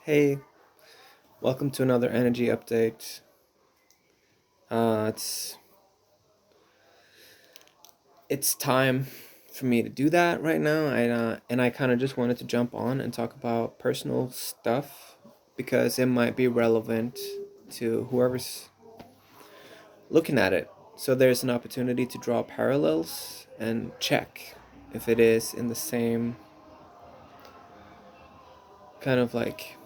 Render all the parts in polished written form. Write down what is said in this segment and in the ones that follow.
Hey, welcome to another energy update. It's time for me to do that right now. I kind of just wanted to jump on and talk about personal stuff because it might be relevant to whoever's looking at it. So there's an opportunity to draw parallels and check if it is in the same kind of like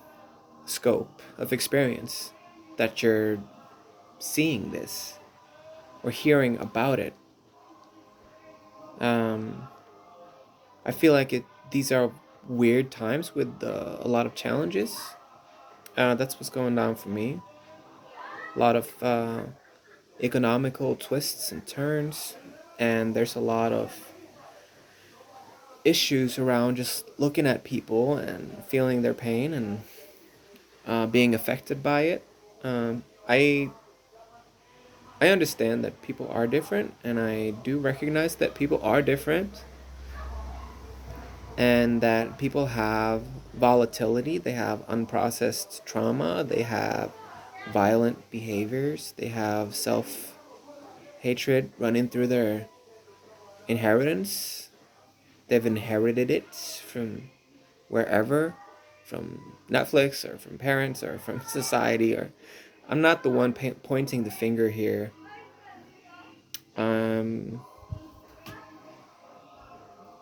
scope of experience that you're seeing this or hearing about it. Um, I feel like these are weird times with a lot of challenges. That's what's going down for me. A lot of economical twists and turns, and there's a lot of issues around just looking at people and feeling their pain and being affected by it. I understand that people are different, and I do recognize that people are different, and that people have volatility, they have unprocessed trauma, they have violent behaviors, they have self hatred running through their inheritance. They've inherited it from wherever, from Netflix or from parents or from society. Or I'm not the one pointing the finger here. Um,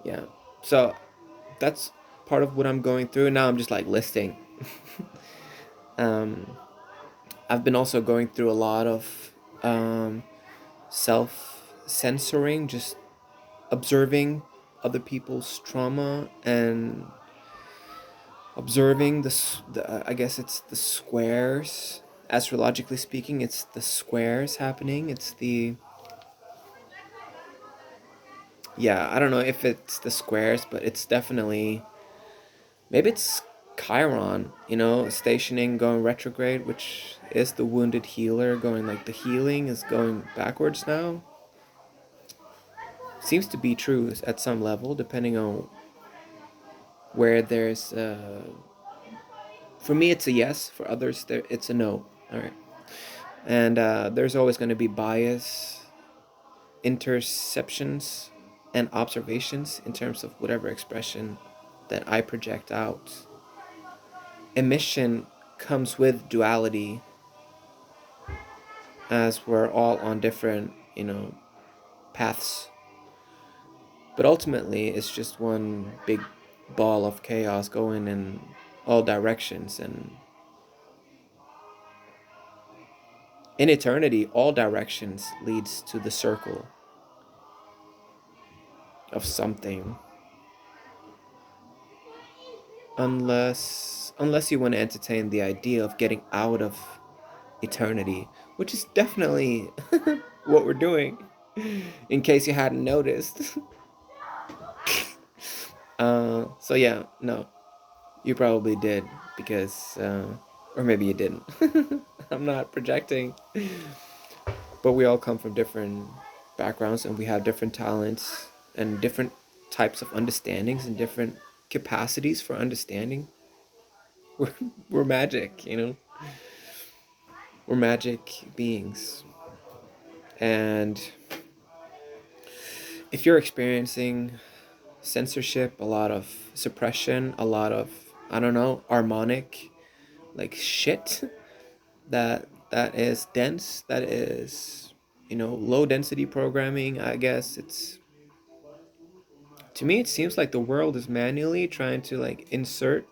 yeah. So that's part of what I'm going through. Now I'm just like listing. um, I've been also going through a lot of self censoring, just observing other people's trauma and observing I guess it's the squares. Astrologically speaking, it's the squares happening. It's the, yeah, I don't know if it's the squares, but it's definitely, maybe it's Chiron, stationing, going retrograde, which is the wounded healer, going like the healing is going backwards now. Seems to be true at some level, depending on where there's. For me, it's a yes. For others, it's a no. All right, and there's always going to be bias, interceptions, and observations in terms of whatever expression that I project out. Emission comes with duality, as we're all on different, paths. But ultimately, it's just one big ball of chaos going in all directions. And in eternity, all directions leads to the circle of something. Unless you want to entertain the idea of getting out of eternity, which is definitely what we're doing, in case you hadn't noticed. So yeah, no, you probably did, because or maybe you didn't. I'm not projecting, but we all come from different backgrounds, and we have different talents and different types of understandings and different capacities for understanding. we're, we're magic, we're magic beings. And if you're experiencing censorship, a lot of suppression, a lot of, I don't know, harmonic like shit, that is dense, that is, low density programming, I guess. It's, to me, it seems like the world is manually trying to like insert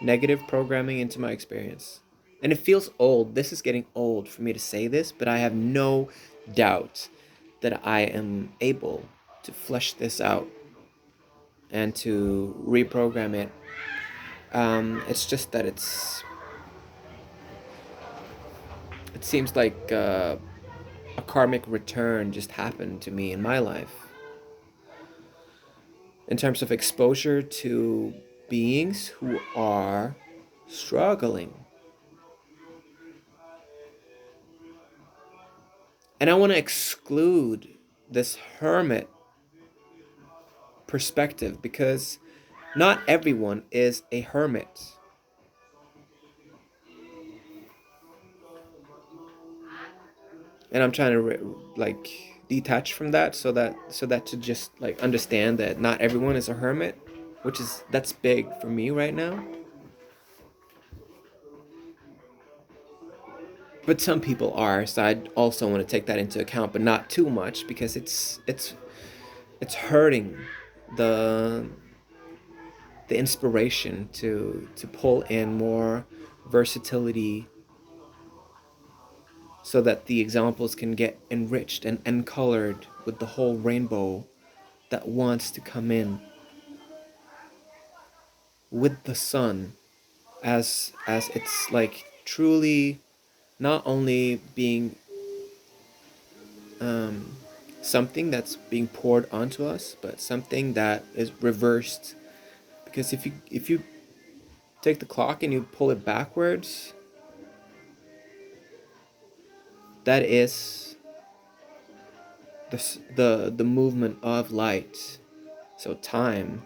negative programming into my experience. And it feels old. This is getting old for me to say this, but I have no doubt that I am able to flesh this out and to reprogram it. It's just that it seems like a karmic return just happened to me in my life in terms of exposure to beings who are struggling. And I want to exclude this hermit perspective, because not everyone is a hermit. and I'm trying to like detach from that, so that to just like understand that not everyone is a hermit, which is that's big for me right now. But some people are, so I also want to take that into account, but not too much because it's hurting the the inspiration to pull in more versatility so that the examples can get enriched and colored with the whole rainbow that wants to come in with the sun as it's like truly not only being um, something that's being poured onto us, but something that is reversed. Because if you take the clock and you pull it backwards, that is the movement of light. So time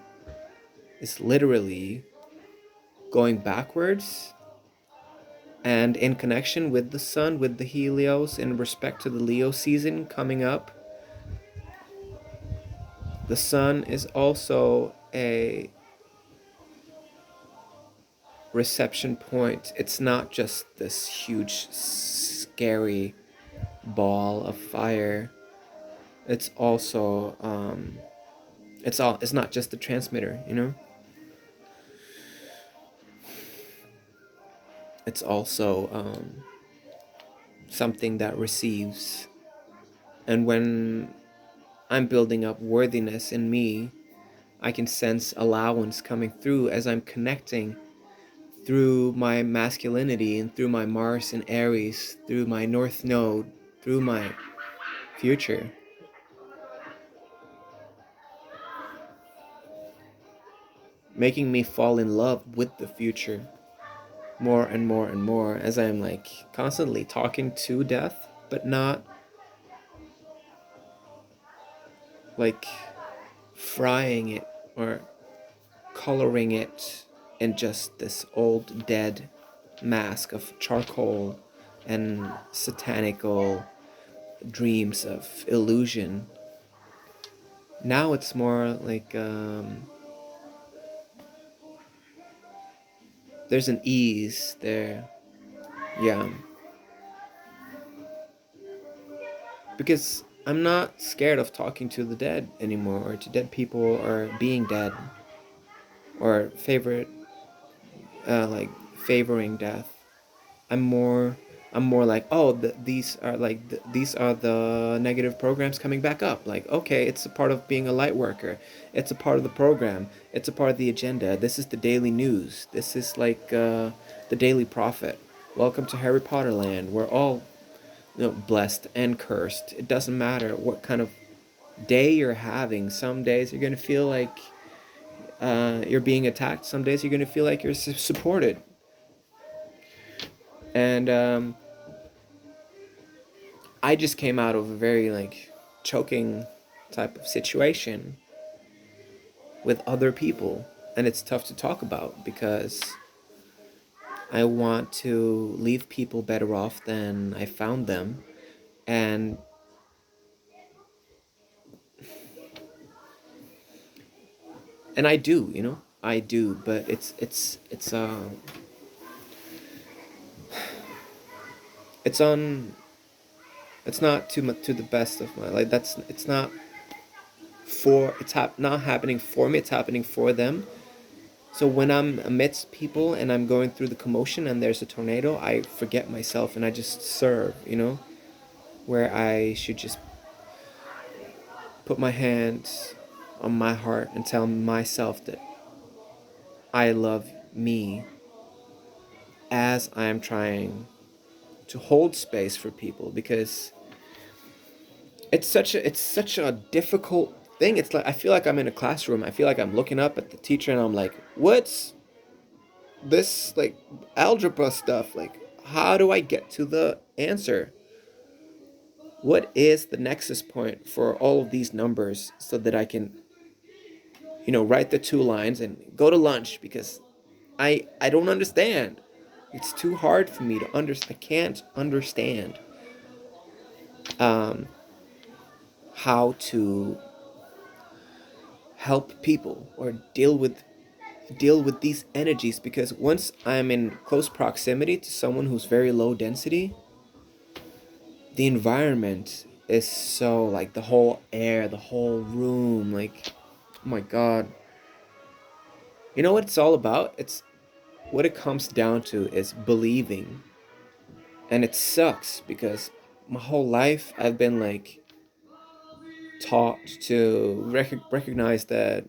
is literally going backwards, and in connection with the sun, with the Helios, in respect to the Leo season coming up, the sun is also a reception point. It's not just this huge, scary ball of fire. It's also it's not just the transmitter, you know. It's also something that receives. And when I'm building up worthiness in me, I can sense allowance coming through as I'm connecting through my masculinity and through my Mars and Aries, through my North Node, through my future, making me fall in love with the future more and more and more as I'm like constantly talking to death, but not like frying it or coloring it in just this old dead mask of charcoal and satanical dreams of illusion. Now it's more like there's an ease there. Yeah. Because I'm not scared of talking to the dead anymore, or to dead people, or being dead, or like favoring death. I'm more I'm more like, oh, these are the negative programs coming back up. Like, okay, it's a part of being a light worker. It's a part of the program. It's a part of the agenda. This is the daily news. This is like the Daily Prophet. Welcome to Harry Potter land. We're all, blessed and cursed. It doesn't matter what kind of day you're having. Some days you're gonna feel like you're being attacked. Some days you're gonna feel like you're supported. And I just came out of a very like choking type of situation with other people, and it's tough to talk about because I want to leave people better off than I found them, and I do, I do, but it's on it's not too much to the best of my like that's it's not for not happening for me, it's happening for them. So when I'm amidst people and I'm going through the commotion and there's a tornado, I forget myself and I just serve, where I should just put my hands on my heart and tell myself that I love me as I am trying to hold space for people, because it's such a difficult thing. It's like I feel like I'm in a classroom. I feel like I'm looking up at the teacher and I'm like, "What's this like algebra stuff? Like, how do I get to the answer? What is the nexus point for all of these numbers so that I can, write the two lines and go to lunch because I don't understand. It's too hard for me to understand. I can't understand. um, how to help people or deal with these energies, because once I'm in close proximity to someone who's very low density, the environment is so, like, the whole air, the whole room, like, oh my god. You know what it's all about? It's what it comes down to is believing. And it sucks because my whole life I've been like taught to recognize that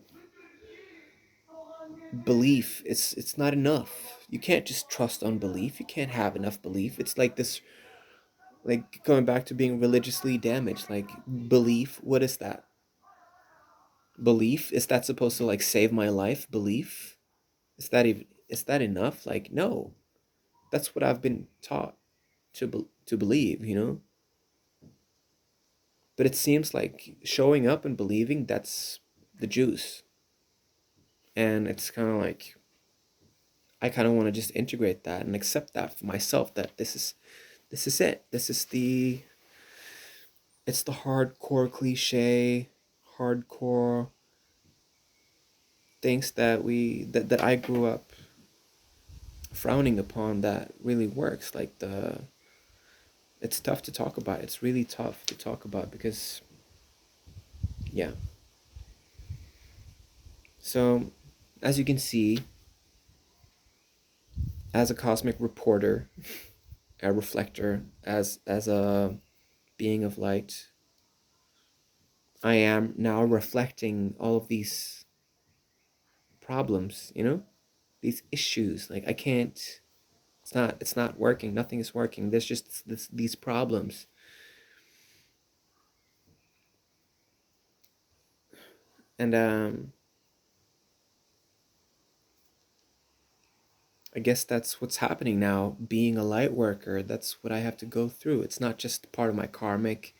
belief, it's not enough. You can't just trust on belief. You can't have enough belief. It's like this, like, going back to being religiously damaged. Like, belief, what is that? Belief, is that supposed to, like, save my life? Belief, is that enough? Like, no. That's what I've been taught to believe, you know? But it seems like showing up and believing, that's the juice. And it's kind of like, I kind of want to just integrate that and accept that for myself, that this is it. This is the it's the hardcore cliche, hardcore things that I grew up frowning upon, that really works. Like, it's tough to talk about. It's really tough to talk about because, yeah. So, as you can see, as a cosmic reporter, a reflector, as a being of light, I am now reflecting all of these problems, these issues. Like, I can't, it's not working. Nothing is working. There's just these problems. And I guess that's what's happening now. Being a light worker, that's what I have to go through. It's not just part of my karmic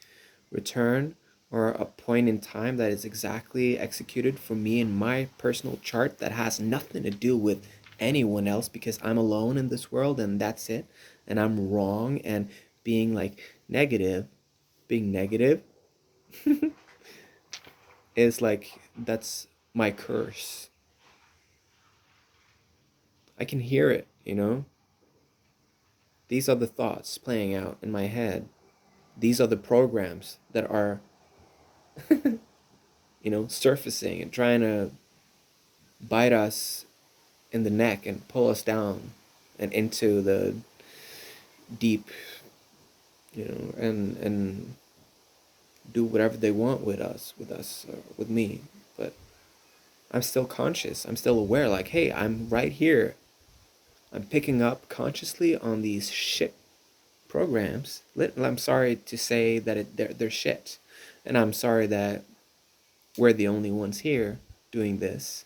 return or a point in time that is exactly executed for me in my personal chart that has nothing to do with anyone else, because I'm alone in this world and that's it. And I'm wrong, and being like negative, being negative is like, that's my curse. I can hear it. These are the thoughts playing out in my head. These are the programs that are, surfacing and trying to bite us in the neck and pull us down and into the deep, and do whatever they want with us, with me. But I'm still conscious. I'm still aware. Like, hey, I'm right here. I'm picking up consciously on these shit programs. I'm sorry to say that they're shit, and I'm sorry that we're the only ones here doing this,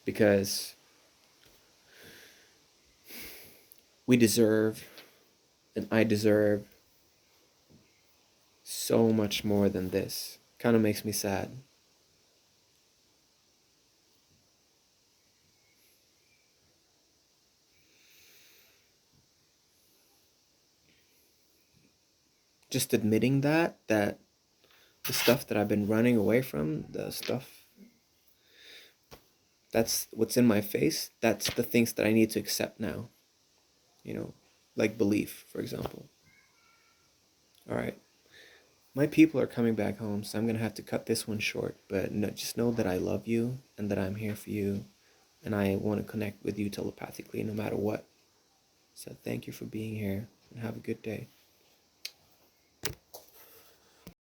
because we deserve, and I deserve so much more than this. Kind of makes me sad. Just admitting that the stuff that I've been running away from, the stuff that's what's in my face, that's the things that I need to accept now, you know, like belief, for example. All right. My people are coming back home, so I'm going to have to cut this one short, but no, just know that I love you and that I'm here for you, and I want to connect with you telepathically no matter what. So thank you for being here, and have a good day.